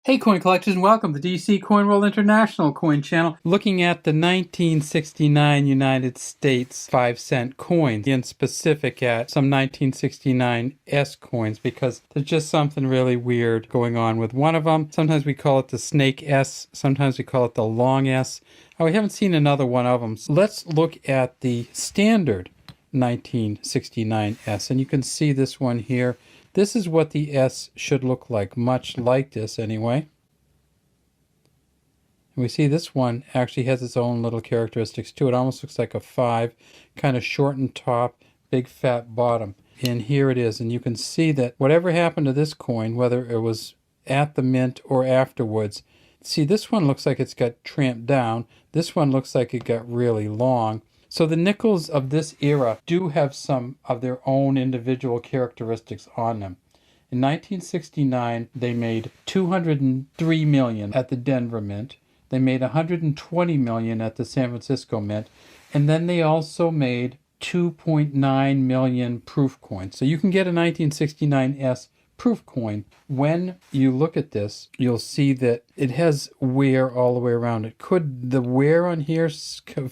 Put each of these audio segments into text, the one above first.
Hey coin collectors, and welcome to DC Coin World International Coin Channel, looking at the 1969 United States 5-cent coins, in specific at some 1969 S coins, because there's just something really weird going on with one of them. Sometimes we call it the Snake S, sometimes we call it the Long S. We haven't seen another one of them. So let's look at the standard 1969 S, and you can see this one here. This is what the S should look like, much like this anyway. And we see this one actually has its own little characteristics too. It almost looks like a 5, kind of shortened top, big fat bottom. And here it is, and you can see that whatever happened to this coin, whether it was at the mint or afterwards, see, this one looks like it's got tramped down. This one looks like it got really long. So the nickels of this era do have some of their own individual characteristics on them. In 1969, they made $203 million at the Denver Mint. They made $120 million at the San Francisco Mint. And then they also made 2.9 million proof coins. So you can get a 1969 S proof coin. When you look at this, you'll see that it has wear all the way around it. Could the wear on here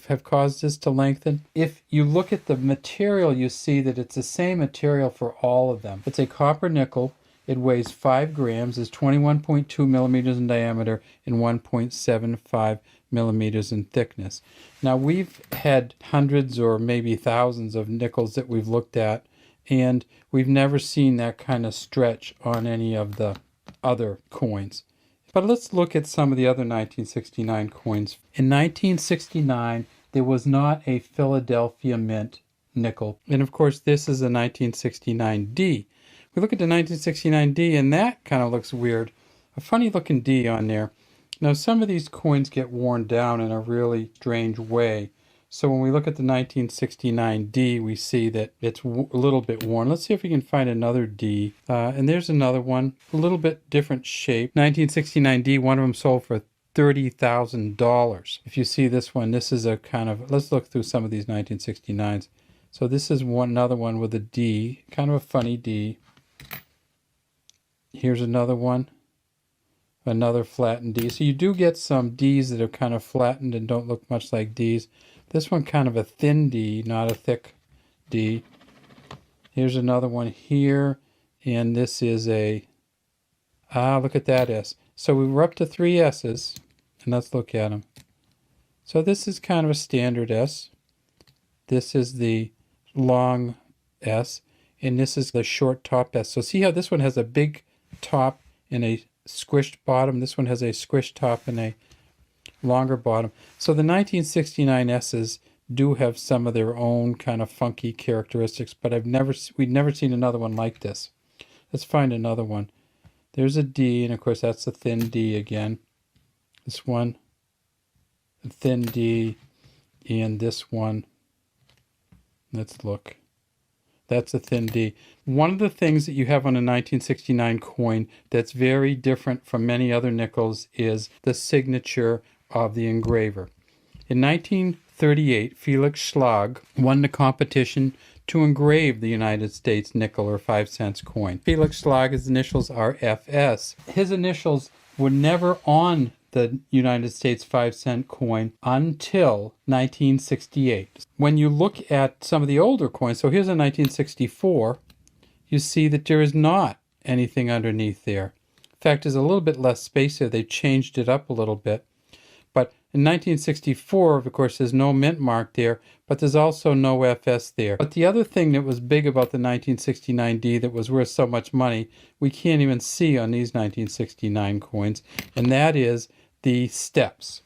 have caused this to lengthen? If you look at the material, you see that it's the same material for all of them. It's a copper nickel. It weighs 5 grams, is 21.2 millimeters in diameter, and 1.75 millimeters in thickness. Now, we've had hundreds or maybe thousands of nickels that we've looked at, and we've never seen that kind of stretch on any of the other coins. But let's look at some of the other 1969 coins. In 1969, there was not a Philadelphia Mint nickel. And of course, this is a 1969D. We look at the 1969D, and that kind of looks weird. A funny looking D on there. Now, some of these coins get worn down in a really strange way. So when we look at the 1969D, we see that it's a little bit worn. Let's see if we can find another D. And there's another one, a little bit different shape. 1969D, one of them sold for $30,000. If you see this one, this is a kind of, let's look through some of these 1969s. So this is another one with a D, kind of a funny D. Here's another one, another flattened D. So you do get some Ds that are kind of flattened and don't look much like Ds. This one kind of a thin D, not a thick D. Here's another one here, and this is a, look at that S. So we were up to 3 S's, and let's look at them. So this is kind of a standard S. This is the long S, and this is the short top S. So see how this one has a big top and a squished bottom. This one has a squished top and a longer bottom. So the 1969 S's do have some of their own kind of funky characteristics, but we've never seen another one like this. Let's find another one. There's a D, and of course that's a thin D again. This one, a thin D, and this one. Let's look. That's a thin D. One of the things that you have on a 1969 coin that's very different from many other nickels is the signature of the engraver. In 1938, Felix Schlag won the competition to engrave the United States nickel or 5-cent coin. Felix Schlag's initials are FS. His initials were never on the United States 5-cent coin until 1968. When you look at some of the older coins, so here's a 1964, you see that there is not anything underneath there. In fact, there's a little bit less space there. They changed it up a little bit. But in 1964, of course, there's no mint mark there, but there's also no FS there. But the other thing that was big about the 1969D that was worth so much money, we can't even see on these 1969 coins, and that is the steps.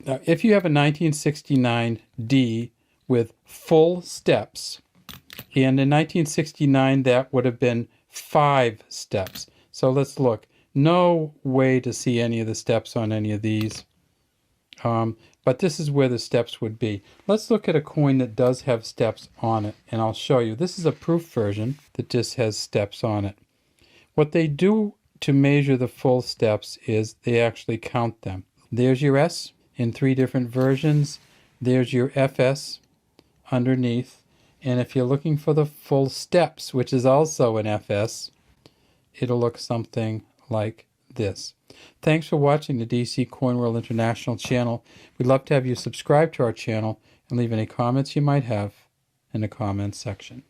Now, if you have a 1969D with full steps, and in 1969 that would have been 5 steps. So let's look. No way to see any of the steps on any of these. But this is where the steps would be. Let's look at a coin that does have steps on it, and I'll show you. This is a proof version that just has steps on it. What they do to measure the full steps is they actually count them. There's your S in 3 different versions. There's your FS underneath. And if you're looking for the full steps, which is also an FS, it'll look something like this. Thanks for watching the DC Coin World International channel. We'd love to have you subscribe to our channel and leave any comments you might have in the comments section.